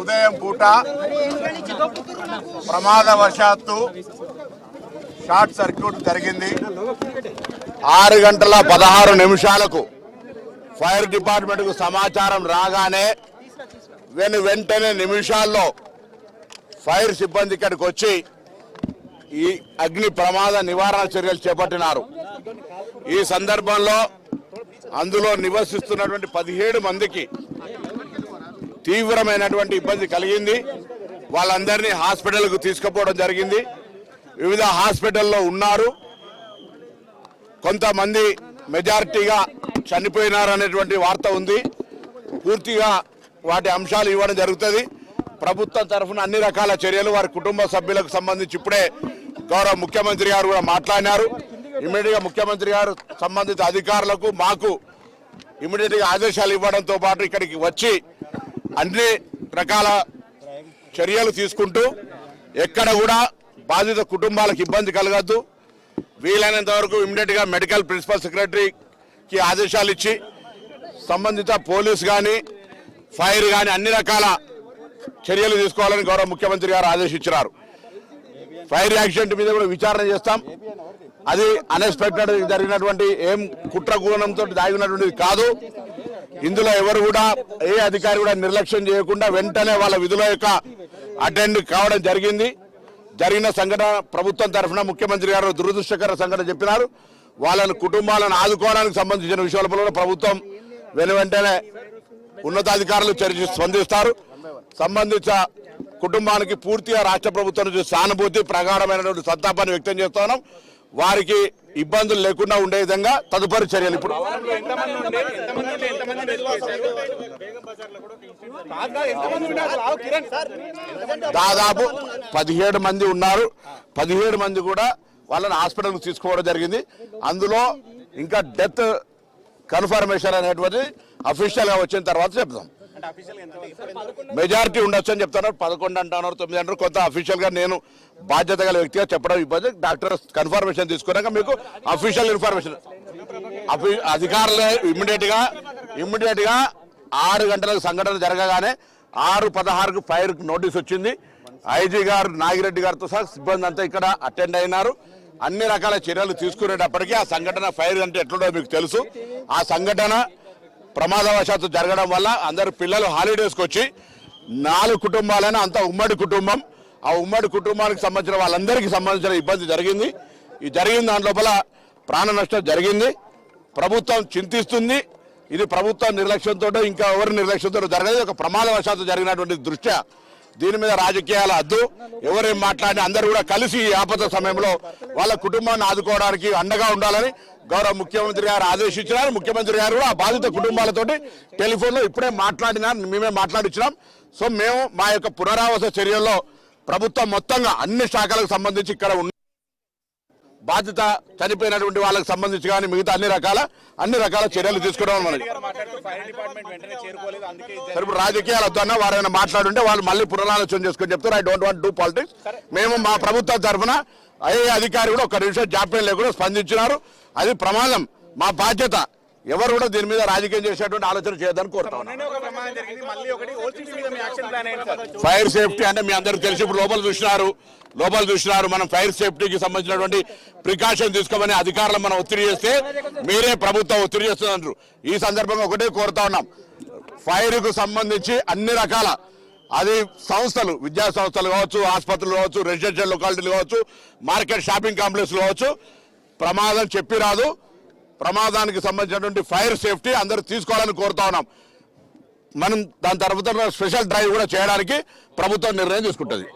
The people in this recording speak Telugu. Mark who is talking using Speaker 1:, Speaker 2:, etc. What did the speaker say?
Speaker 1: ఉదయం పూట ప్రమాదవశాత్తు షార్ట్ సర్క్యూట్ జరిగింది. 6:16 ఫైర్ డిపార్ట్మెంట్ కు సమాచారం రాగానే వెంటనే నిమిషాల్లో ఫైర్ సిబ్బంది ఇక్కడికి వచ్చి ఈ అగ్ని ప్రమాద నివారణ చర్యలు చేపట్టినారు. ఈ సందర్భంలో అందులో నివసిస్తున్నటువంటి 17 మందికి తీవ్రమైనటువంటి ఇబ్బంది కలిగింది. వాళ్ళందరినీ హాస్పిటల్కు తీసుకుపోవడం జరిగింది. వివిధ హాస్పిటల్లో ఉన్నారు. కొంతమంది మెజారిటీగా చనిపోయినారనేటువంటి వార్త ఉంది. పూర్తిగా వాటి అంశాలు ఇవ్వడం జరుగుతుంది. ప్రభుత్వం తరఫున అన్ని రకాల చర్యలు వారి కుటుంబ సభ్యులకు సంబంధించి ఇప్పుడే గౌరవ ముఖ్యమంత్రి గారు కూడా మాట్లాడినారు. ఇమ్మీడియట్గా ముఖ్యమంత్రి గారు సంబంధిత అధికారులకు మాకు ఇమ్మీడియట్గా ఆదేశాలు ఇవ్వడంతో పాటు ఇక్కడికి వచ్చి అన్ని రకాల చర్యలు తీసుకుంటూ ఎక్కడ కూడా బాధిత కుటుంబాలకు ఇబ్బంది కలగద్దు, వీలైనంత వరకు ఇమ్మీడియట్గా మెడికల్ ప్రిన్సిపల్ సెక్రటరీకి ఆదేశాలు ఇచ్చి సంబంధిత పోలీస్ కానీ ఫైర్ కానీ అన్ని రకాల చర్యలు తీసుకోవాలని గౌరవ ముఖ్యమంత్రి గారు ఆదేశించారు. ఫైర్ యాక్సిడెంట్ మీద కూడా విచారణ చేస్తాం. అది అన్ఎక్స్పెక్టెడ్ జరిగినటువంటి ఏం కుట్రగూణంతో దాగినటువంటిది కాదు. ఇందులో ఎవరు కూడా ఏ అధికారి కూడా నిర్లక్ష్యం చేయకుండా వెంటనే వాళ్ళ విధుల యొక్క అటెండ్ కావడం జరిగింది. జరిగిన సంఘటన ప్రభుత్వం తరఫున ముఖ్యమంత్రి గారు దురదృష్టకర సంఘటన చెప్పినారు. వాళ్ళని కుటుంబాలను ఆదుకోవడానికి సంబంధించిన విషయాలపై కూడా ప్రభుత్వం వెంటనే ఉన్నతాధికారులు చర్య స్పందిస్తారు. సంబంధిత కుటుంబానికి పూర్తిగా రాష్ట్ర ప్రభుత్వం నుంచి సానుభూతి ప్రగాఢమైనటువంటి సంతాపాన్ని వ్యక్తం చేస్తున్నాం. వారికి ఇబ్బందులు లేకుండా ఉండే విధంగా తదుపరి చర్యలు ఇప్పుడు దాదాపు 17 మంది ఉన్నారు. 17 మంది కూడా వాళ్ళని హాస్పిటల్కి తీసుకోవడం జరిగింది. అందులో ఇంకా డెత్ కన్ఫర్మేషన్ అనేటువంటి అఫీషియల్ గా వచ్చిన తర్వాత చెప్తాం. మెజారిటీ ఉండొచ్చు అని చెప్తున్నారు. 11 అంటున్నారు, 9 అంటారు. కొంత అఫీషియల్ గా నేను బాధ్యత గల వ్యక్తిగా చెప్పడం ఇబ్బంది. డాక్టర్ కన్ఫర్మేషన్ తీసుకున్నాక మీకు అఫీషియల్ ఇన్ఫర్మేషన్ అధికారులు ఇమ్మీడియట్ గా 6 గంటలకు సంఘటన జరగగానే 6:16కు ఫైర్ నోటీస్ వచ్చింది. ఐజీ గారు నాగిరెడ్డి గారితో సహా సిబ్బంది అంతా ఇక్కడ అటెండ్ అయినారు. అన్ని రకాల చర్యలు తీసుకునేటప్పటికీ ఆ సంఘటన ఫైర్ అంటే ఎట్లుండో మీకు తెలుసు. ఆ సంఘటన ప్రమాదవశాత్తు జరగడం వల్ల అందరు పిల్లలు హాలిడేస్కి వచ్చి 4 కుటుంబాలైనా అంత ఉమ్మడి కుటుంబం. ఆ ఉమ్మడి కుటుంబానికి సంబంధించిన వాళ్ళందరికీ సంబంధించిన ఇబ్బంది జరిగింది. ఈ జరిగిన దాని లోపల ప్రాణ నష్టం జరిగింది. ప్రభుత్వం చింతిస్తుంది. ఇది ప్రభుత్వం నిర్లక్ష్యంతో ఇంకా ఎవరి నిర్లక్ష్యంతో జరగదు. ఒక ప్రమాదవశాత్తు జరిగినటువంటి దృష్ట్యా దీని మీద రాజకీయాల అద్దు. ఎవరేం మాట్లాడినా అందరూ కూడా కలిసి ఈ ఆపద సమయంలో వాళ్ళ కుటుంబాన్ని ఆదుకోవడానికి అండగా ఉండాలని గౌరవ ముఖ్యమంత్రి గారు ఆదేశించినారు. ముఖ్యమంత్రి గారు కూడా ఆ బాధిత కుటుంబాలతోటి టెలిఫోన్లో ఇప్పుడే మేమే మాట్లాడించినాం. సో మేము మా యొక్క పునరావాస చర్యల్లో ప్రభుత్వం మొత్తంగా అన్ని శాఖలకు సంబంధించి ఇక్కడ ఉన్న బాధిత చనిపోయినటువంటి వాళ్ళకి సంబంధించి కానీ మిగతా అన్ని రకాల చర్యలు తీసుకోవడం మనకి ఇప్పుడు రాజకీయాలు వద్దన్నా వారైనా మాట్లాడుంటే వాళ్ళు మళ్ళీ పునరాలోచన చేసుకొని చెప్తారు. I don't want do politics. మేము మా ప్రభుత్వం తరఫున ఏ అధికారి కూడా ఒక నిమిషం జాప్యం లేకుండా స్పందించినారు. అది ప్రమాదం, మా బాధ్యత. ఎవరు కూడా దీని మీద రాజకీయం చేసేటువంటి ఆలోచన చేయదని కోరుతాం. ఫైర్ సేఫ్టీ అంటే మీ అందరికి తెలిసి ఇప్పుడు లోపల చూసినారు. మనం ఫైర్ సేఫ్టీకి సంబంధించినటువంటి ప్రికాషన్ తీసుకోమని అధికారులు మనం ఒత్తిడి చేస్తే మీరే ప్రభుత్వం ఒత్తిడి చేస్తున్నారు. ఈ సందర్భంగా ఒకటే కోరుతా ఉన్నాం. ఫైర్ కు సంబంధించి అన్ని రకాల అది సంస్థలు, విద్యా సంస్థలు కావచ్చు, ఆసుపత్రులు కావచ్చు, రెసిడెన్షియల్ లొకాలిటీలు కావచ్చు, మార్కెట్ షాపింగ్ కాంప్లెక్స్లు కావచ్చు, ప్రమాదం చెప్పి రాదు. ప్రమాదానికి సంబంధించినటువంటి ఫైర్ సేఫ్టీ అందరూ తీసుకోవాలని కోరుతా ఉన్నాం. మనం దాని తర్వాత స్పెషల్ డ్రైవ్ కూడా చేయడానికి ప్రభుత్వం నిర్ణయం తీసుకుంటుంది.